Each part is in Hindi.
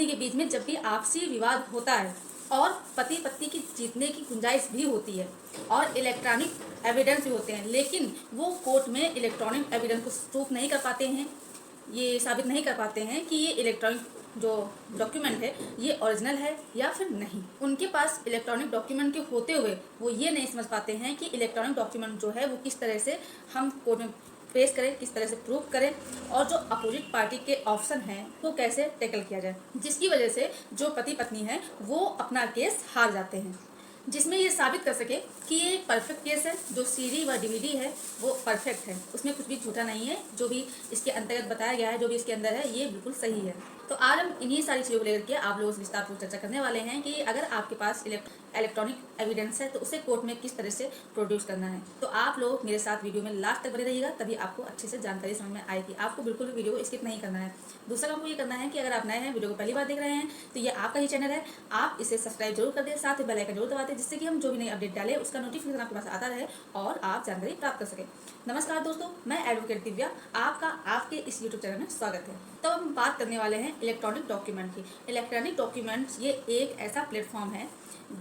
पत्नी के बीच में जब भी आपसी विवाद होता है और पति पत्नी की जीतने की गुंजाइश भी होती है और इलेक्ट्रॉनिक एविडेंस भी होते हैं, लेकिन वो कोर्ट में इलेक्ट्रॉनिक एविडेंस को प्रूफ नहीं कर पाते हैं, ये साबित नहीं कर पाते हैं कि ये इलेक्ट्रॉनिक जो डॉक्यूमेंट है ये ओरिजिनल है या फिर नहीं। उनके पास इलेक्ट्रॉनिक डॉक्यूमेंट के होते हुए वो ये नहीं समझ पाते हैं कि इलेक्ट्रॉनिक डॉक्यूमेंट जो है वो किस तरह से हम कोर्ट में पेश करें, किस तरह से प्रूफ करें और जो अपोजिट पार्टी के ऑप्शन हैं वो कैसे टैकल किया जाए, जिसकी वजह से जो पति पत्नी है वो अपना केस हार जाते हैं, जिसमें ये साबित कर सके कि ये एक परफेक्ट केस है। जो सीडी व डीवीडी है वो परफेक्ट है, उसमें कुछ भी झूठा नहीं है, जो भी इसके अंतर्गत बताया गया है, जो भी इसके अंदर है ये बिल्कुल सही है। तो आज हम इन्हीं सारी चीज़ों को लेकर के आप लोगों से विस्तारपूर्वक चर्चा करने वाले हैं कि अगर आपके पास इलेक्ट्रॉनिक एविडेंस है तो उसे कोर्ट में किस तरह से प्रोड्यूस करना है। तो आप लोग मेरे साथ वीडियो में लास्ट तक बने रहिएगा, तभी आपको अच्छे से जानकारी समझ में आएगी। आपको बिल्कुल भी वीडियो को स्किप नहीं करना है। दूसरा काम को ये करना है कि अगर आप नए हैं, वीडियो को पहली बार देख रहे हैं, तो ये आपका ही चैनल है, आप इसे सब्सक्राइब जरूर कर दें, साथ ही बेल आइकन जरूर दबा दें, जिससे कि हम जो भी नई अपडेट डालें उसका नोटिफिकेशन आपके पास आता रहे और आप जानकारी प्राप्त कर सकें। नमस्कार दोस्तों, मैं एडवोकेट दिव्या, आपका आपके इस यूट्यूब चैनल में स्वागत है। तो हम बात करने वाले हैं इलेक्ट्रॉनिक डॉक्यूमेंट की। इलेक्ट्रॉनिक डॉक्यूमेंट्स ये एक ऐसा प्लेटफॉर्म है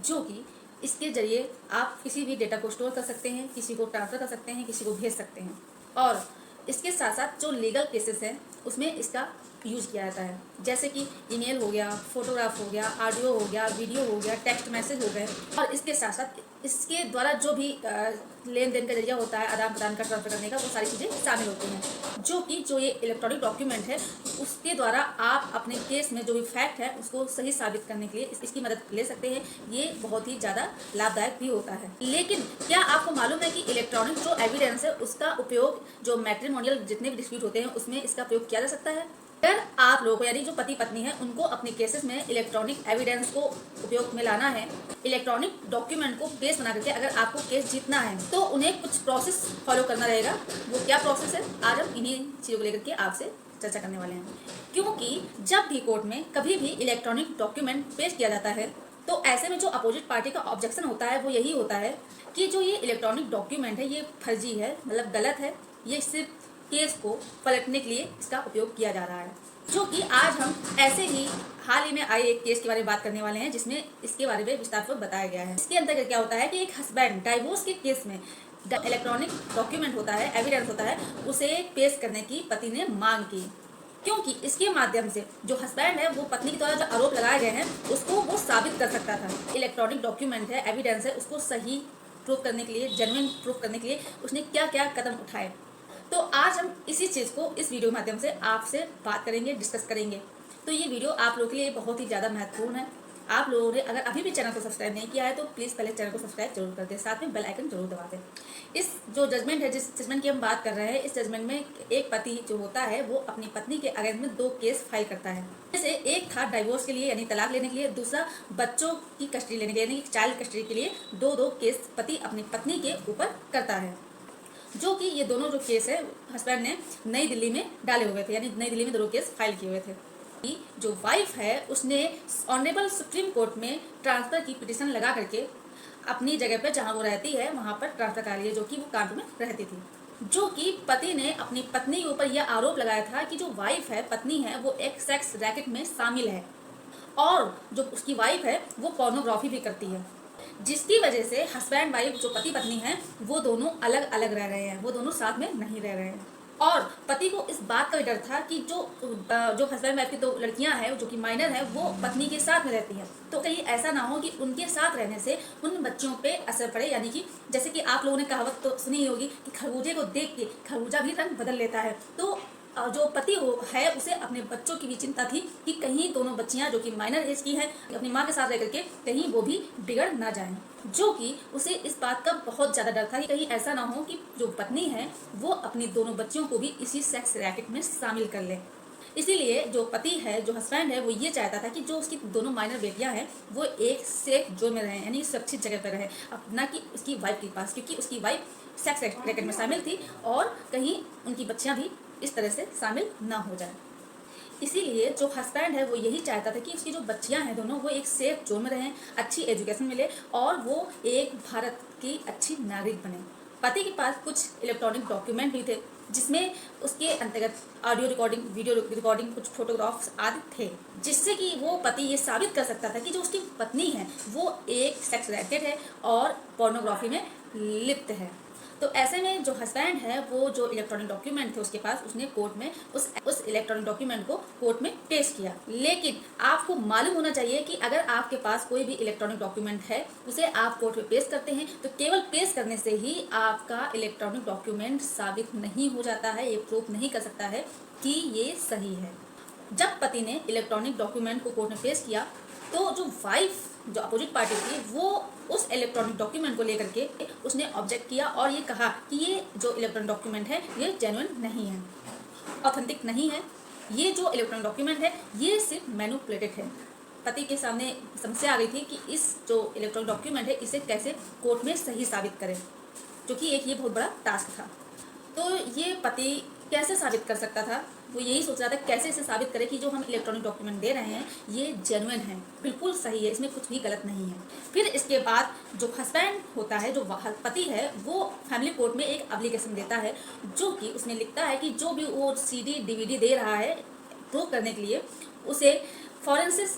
जो कि इसके जरिए आप किसी भी डेटा को स्टोर कर सकते हैं, किसी को ट्रांसफर कर सकते हैं, किसी को भेज सकते हैं, और इसके साथ साथ जो लीगल केसेस हैं उसमें इसका यूज़ किया जाता है, जैसे कि ईमेल हो गया, फोटोग्राफ हो गया, ऑडियो हो गया, वीडियो हो गया, टेक्स्ट मैसेज हो गए, और इसके साथ साथ इसके द्वारा जो भी लेन देन का जरिया होता है, आदान प्रदान का, ट्रांसफर करने का, वो सारी चीज़ें शामिल होती हैं। जो ये इलेक्ट्रॉनिक डॉक्यूमेंट है उसके द्वारा आप अपने केस में जो भी फैक्ट है उसको सही साबित करने के लिए इसकी मदद ले सकते हैं। ये बहुत ही ज़्यादा लाभदायक भी होता है। लेकिन क्या आपको मालूम है कि इलेक्ट्रॉनिक जो एविडेंस है उसका उपयोग जो मैट्रिमोनियल जितने भी डिस्प्यूट होते हैं उसमें इसका प्रयोग किया जा सकता है। अगर आप लोगों को, यानी जो पति पत्नी है, उनको अपने केसेस में इलेक्ट्रॉनिक एविडेंस को उपयोग में लाना है, इलेक्ट्रॉनिक डॉक्यूमेंट को बेस बना करके अगर आपको केस जीतना है तो उन्हें कुछ प्रोसेस फॉलो करना रहेगा। वो क्या प्रोसेस है, आज हम इन्हीं चीज़ों को लेकर के आपसे चर्चा करने वाले हैं। क्योंकि जब भी कोर्ट में कभी भी इलेक्ट्रॉनिक डॉक्यूमेंट पेश किया जाता है तो ऐसे में जो अपोजिट पार्टी का ऑब्जेक्शन होता है वो यही होता है कि जो ये इलेक्ट्रॉनिक डॉक्यूमेंट है ये फर्जी है, मतलब गलत है, ये सिर्फ केस को पलटने के लिए इसका उपयोग किया जा रहा है। जो कि आज हम ऐसे ही हाल ही में आए एक केस के बारे में बात करने वाले हैं, जिसमें इसके बारे में विस्तारपूर्वक बताया गया है। इसके अंतर्गत क्या होता है कि एक हस्बैंड डाइवोर्स के केस में इलेक्ट्रॉनिक डॉक्यूमेंट होता है, एविडेंस होता है, उसे पेश करने की पति ने मांग की, क्योंकि इसके माध्यम से जो हस्बैंड है वो पत्नी के द्वारा जो आरोप लगाए गए हैं उसको वो साबित कर सकता था। इलेक्ट्रॉनिक डॉक्यूमेंट है, एविडेंस है, उसको सही प्रूफ करने के लिए, जेन्युइन प्रूफ करने के लिए उसने क्या क्या कदम उठाए। तो आज हम इसी चीज़ को इस वीडियो के माध्यम से आपसे बात करेंगे, डिस्कस करेंगे। तो ये वीडियो आप लोगों के लिए बहुत ही ज़्यादा महत्वपूर्ण है। आप लोगों ने अगर अभी भी चैनल को सब्सक्राइब नहीं किया है तो प्लीज़ पहले चैनल को सब्सक्राइब जरूर कर दें, साथ में बेल आइकन जरूर दबा दें। इस जो जजमेंट है, जिस जजमेंट की हम बात कर रहे हैं, इस जजमेंट में एक पति जो होता है वो अपनी पत्नी के अगेंस्ट में 2 केस फाइल करता है। जैसे एक था डाइवोर्स के लिए यानी तलाक लेने के लिए, दूसरा बच्चों की कस्टडी लेने के लिए यानी चाइल्ड कस्टडी के लिए 2 केस पति अपनी पत्नी के ऊपर करता है। जो कि ये दोनों जो केस है हस्बैंड ने नई दिल्ली में डाले हुए थे, यानी नई दिल्ली में 2 केस फाइल किए हुए थे। जो वाइफ है उसने ऑनरेबल सुप्रीम कोर्ट में ट्रांसफर की पिटीशन लगा करके अपनी जगह पर जहां वो रहती है वहां पर ट्रांसफर करा लिया, जो कि वो कानपुर में रहती थी। जो कि पति ने अपनी पत्नी के ऊपर यह आरोप लगाया था कि जो वाइफ है, पत्नी है, वो एक सेक्स रैकेट में शामिल है और जो उसकी वाइफ है वो पोर्नोग्राफी भी करती है, जिसकी वजह से हस्बैंड वाइफ जो पति पत्नी हैं वो दोनों अलग अलग रह रहे हैं, वो दोनों साथ में नहीं रह रहे हैं। और पति को इस बात का डर था कि जो हस्बैंड वाइफ की 2 लड़कियां हैं जो कि माइनर है वो पत्नी के साथ में रहती हैं, तो कहीं ऐसा ना हो कि उनके साथ रहने से उन बच्चों पे असर पड़े। यानी कि जैसे कि आप लोगों ने कहावत तो सुनी होगी कि खरबूजे को देख के खरबूजा भी रंग बदल लेता है। तो जो पति है उसे अपने बच्चों की भी चिंता थी कि कहीं दोनों बच्चियां जो कि माइनर एज की हैं अपनी माँ के साथ रह करके कहीं वो भी बिगड़ ना जाएं। जो कि उसे इस बात का बहुत ज़्यादा डर था कि कहीं ऐसा ना हो कि जो पत्नी है वो अपनी दोनों बच्चियों को भी इसी सेक्स रैकेट में शामिल कर ले। इसीलिए जो पति है, जो हस्बैंड है, वो ये चाहता था कि जो उसकी दोनों माइनर बेटियां हैं वो एक सेफ जोन में रहें, यानी सुरक्षित जगह पर रहें, ना कि उसकी वाइफ के पास, क्योंकि उसकी वाइफ सेक्स रैकेट में शामिल थी और कहीं उनकी बच्चियां भी इस तरह से शामिल ना हो जाए। इसीलिए जो हस्बैंड है वो यही चाहता था कि उसकी जो बच्चियां हैं दोनों वो एक सेफ जोन में रहें, अच्छी एजुकेशन मिले और वो एक भारत की अच्छी नागरिक बने। पति के पास कुछ इलेक्ट्रॉनिक डॉक्यूमेंट भी थे जिसमें उसके अंतर्गत ऑडियो रिकॉर्डिंग, वीडियो रिकॉर्डिंग, कुछ फोटोग्राफ्स आदि थे, जिससे कि वो पति ये साबित कर सकता था कि जो उसकी पत्नी है वो एक सेक्स रैकेट है और पोर्नोग्राफी में लिप्त है। तो ऐसे में जो हस्बैंड है वो जो इलेक्ट्रॉनिक डॉक्यूमेंट थे उसके पास, उसने कोर्ट में उस इलेक्ट्रॉनिक डॉक्यूमेंट को कोर्ट में पेश किया। लेकिन आपको मालूम होना चाहिए कि अगर आपके पास कोई भी इलेक्ट्रॉनिक डॉक्यूमेंट है, उसे आप कोर्ट में पेश करते हैं तो केवल पेश करने से ही आपका इलेक्ट्रॉनिक डॉक्यूमेंट साबित नहीं हो जाता है, ये प्रूफ नहीं कर सकता है कि ये सही है। जब पति ने इलेक्ट्रॉनिक डॉक्यूमेंट को कोर्ट में पेश किया तो जो वाइफ, जो अपोजिट पार्टी थी, वो उस इलेक्ट्रॉनिक डॉक्यूमेंट को लेकर के उसने ऑब्जेक्ट किया और ये कहा कि ये जो इलेक्ट्रॉनिक डॉक्यूमेंट है ये जेन्युइन नहीं है, ऑथेंटिक नहीं है, ये जो इलेक्ट्रॉनिक डॉक्यूमेंट है ये सिर्फ मैनिपुलेटेड है। पति के सामने समस्या आ गई थी कि इस जो इलेक्ट्रॉनिक डॉक्यूमेंट है इसे कैसे कोर्ट में सही साबित करें, क्योंकि एक ये बहुत बड़ा टास्क था। तो ये पति कैसे साबित कर सकता था, वो यही सोच रहा था कैसे इसे साबित करें कि जो हम इलेक्ट्रॉनिक डॉक्यूमेंट दे रहे हैं ये जेन्युइन है, बिल्कुल सही है, इसमें कुछ भी गलत नहीं है। फिर इसके बाद जो हस्बैंड होता है, जो पति है, वो फैमिली कोर्ट में एक एप्लीकेशन देता है, जो कि उसमें लिखता है कि जो भी वो CD DVD दे रहा है प्रूव करने के लिए, उसे फॉरेंसिक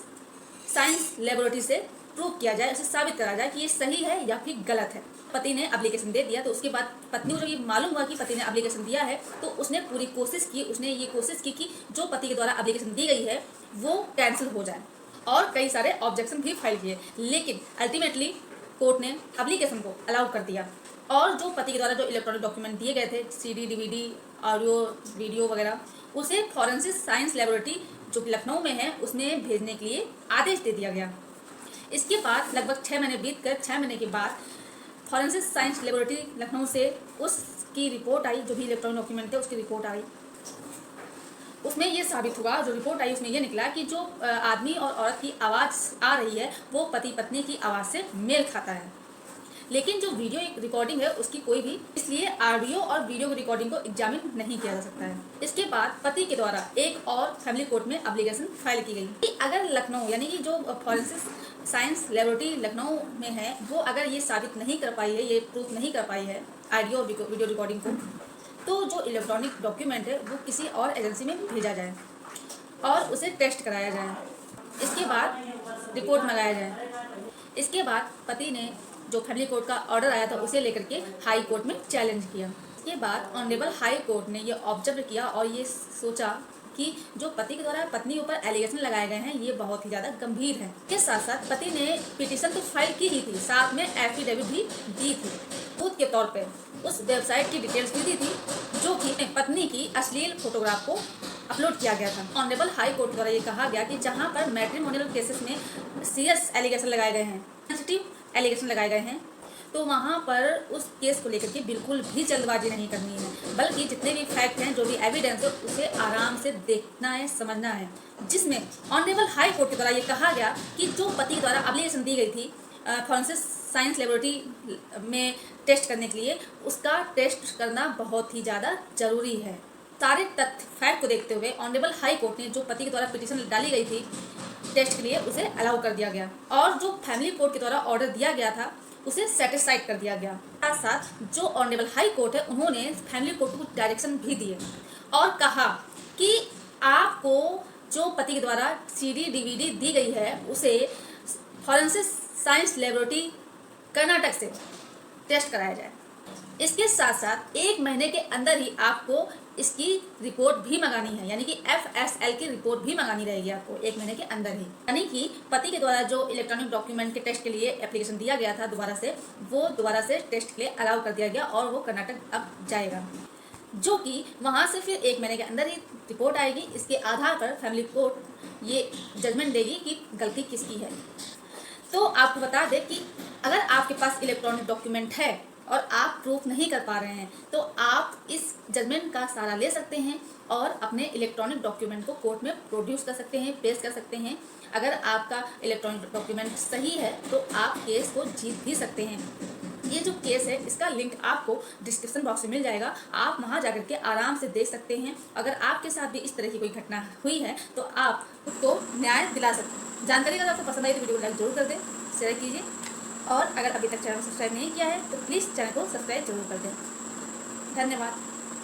साइंस लेबोरेटरी से प्रूव किया जाए, उसे साबित करा जाए कि ये सही है या फिर गलत है। पति ने एप्लीकेशन दे दिया तो उसके बाद पत्नी को जब ये मालूम हुआ कि पति ने एप्लीकेशन दिया है तो उसने पूरी कोशिश की, उसने ये कोशिश की कि जो पति के द्वारा एप्लीकेशन दी गई है वो कैंसिल हो जाए, और कई सारे ऑब्जेक्शन भी फाइल किए। लेकिन अल्टीमेटली कोर्ट ने एप्लीकेशन को अलाउ कर दिया और जो पति के द्वारा जो इलेक्ट्रॉनिक डॉक्यूमेंट दिए गए थे, CD DVD ऑडियो वीडियो वगैरह, उसे फॉरेंसिक साइंस लेबोरेटरी जो कि लखनऊ में है उसमें भेजने के लिए आदेश दे दिया गया। इसके बाद लगभग 6 महीने बीत कर 6 महीने के बाद फॉरेंसिक साइंस लेबोरेटरी लखनऊ से उसकी रिपोर्ट आई, जो भी इलेक्ट्रॉनिक डॉक्यूमेंट थे उसकी रिपोर्ट आई। उसमें ये साबित हुआ, जो रिपोर्ट आई उसमें ये निकला कि जो आदमी और औरत की आवाज़ आ रही है वो पति पत्नी की आवाज़ से मेल खाता है। लेकिन जो वीडियो रिकॉर्डिंग है उसकी कोई भी, इसलिए ऑडियो और वीडियो की रिकॉर्डिंग को एग्जामिन नहीं किया जा सकता है। इसके बाद पति के द्वारा एक और फैमिली कोर्ट में एप्लीकेशन फाइल की गई कि अगर लखनऊ, यानी कि जो फॉरेंसिक साइंस लेबोरेटरी लखनऊ में है, वो अगर ये साबित नहीं कर पाई है, ये प्रूफ नहीं कर पाई है ऑडियो और वीडियो रिकॉर्डिंग को, तो जो इलेक्ट्रॉनिक डॉक्यूमेंट है वो किसी और एजेंसी में भेजा जाए और उसे टेस्ट कराया जाए। इसके बाद रिपोर्ट मंगाया जाए। इसके बाद पति ने जो फैमिली कोर्ट का ऑर्डर आया था उसे लेकर के हाई कोर्ट में चैलेंज किया। इसके बाद ऑनरेबल हाई कोर्ट ने ये ऑब्जर्व किया और ये सोचा कि जो पति के द्वारा पत्नी के ऊपर एलिगेशन लगाए गए हैं ये बहुत ही ज़्यादा गंभीर है। इसके साथ साथ पति ने पिटीशन तो फाइल की ही थी, साथ में एफिडेविट भी दी थी, सबूत के तौर पे उस वेबसाइट की डिटेल्स भी दी थी जो कि पत्नी की अश्लील फोटोग्राफ को अपलोड किया गया था। ऑनरेबल हाई कोर्ट द्वारा ये कहा गया कि जहाँ पर मैट्रिमोनियल केसेस में सीरियस एलिगेशन लगाए गए हैं, सेंसिटिव एलिगेशन लगाए गए हैं, तो वहाँ पर उस केस को लेकर के बिल्कुल भी जल्दबाजी नहीं करनी है, बल्कि जितने भी फैक्ट हैं, जो भी एविडेंस है, उसे आराम से देखना है, समझना है। जिसमें ऑनरेबल हाई कोर्ट के द्वारा ये कहा गया कि जो पति द्वारा एप्लीकेशन दी गई थी फॉरेंसिक साइंस लेबोरेटरी में टेस्ट करने के लिए, उसका टेस्ट करना बहुत ही ज़्यादा जरूरी है। सारे तथ्य फैक्ट को देखते हुए ऑनरेबल हाई कोर्ट ने जो पति के द्वारा पिटीशन डाली गई थी टेस्ट के लिए, उसे अलाउ कर दिया गया और जो फैमिली कोर्ट के द्वारा ऑर्डर दिया गया था उसे सेटिस्फाइड कर दिया गया। साथ साथ जो ऑनरेबल हाई कोर्ट है उन्होंने फैमिली कोर्ट को कुछ डायरेक्शन भी दिए और कहा कि आपको जो पति के द्वारा CD DVD दी गई है उसे फॉरेंसिक साइंस लेबोरेटरी कर्नाटक से टेस्ट कराया जाए। इसके साथ साथ 1 महीने के अंदर ही आपको इसकी रिपोर्ट भी मंगानी है, यानी कि FSL की रिपोर्ट भी मंगानी रहेगी आपको 1 महीने के अंदर ही। यानी कि पति के द्वारा जो इलेक्ट्रॉनिक डॉक्यूमेंट के टेस्ट के लिए एप्लीकेशन दिया गया था दोबारा से, वो दोबारा से टेस्ट के लिए अलाउ कर दिया गया और वो कर्नाटक अब जाएगा, जो कि वहाँ से फिर 1 महीने के अंदर ही रिपोर्ट आएगी। इसके आधार पर फैमिली कोर्ट ये जजमेंट देगी कि गलती किसकी है। तो आपको बता दें कि अगर आपके पास इलेक्ट्रॉनिक डॉक्यूमेंट है और आप प्रूफ नहीं कर पा रहे हैं तो आप इस जजमेंट का सहारा ले सकते हैं और अपने इलेक्ट्रॉनिक डॉक्यूमेंट को कोर्ट में प्रोड्यूस कर सकते हैं, पेश कर सकते हैं। अगर आपका इलेक्ट्रॉनिक डॉक्यूमेंट सही है तो आप केस को जीत भी सकते हैं। ये जो केस है इसका लिंक आपको डिस्क्रिप्शन बॉक्स में मिल जाएगा, आप वहां जाकर के आराम से देख सकते हैं। अगर आपके साथ भी इस तरह की कोई घटना हुई है तो आप खुद को न्याय दिला सकते हैं। जानकारी अगर आपको पसंद आई तो वीडियो को लाइक जरूर कर दें, शेयर कीजिए और अगर अभी तक चैनल को सब्सक्राइब नहीं किया है तो प्लीज़ चैनल को सब्सक्राइब जरूर कर दें। धन्यवाद।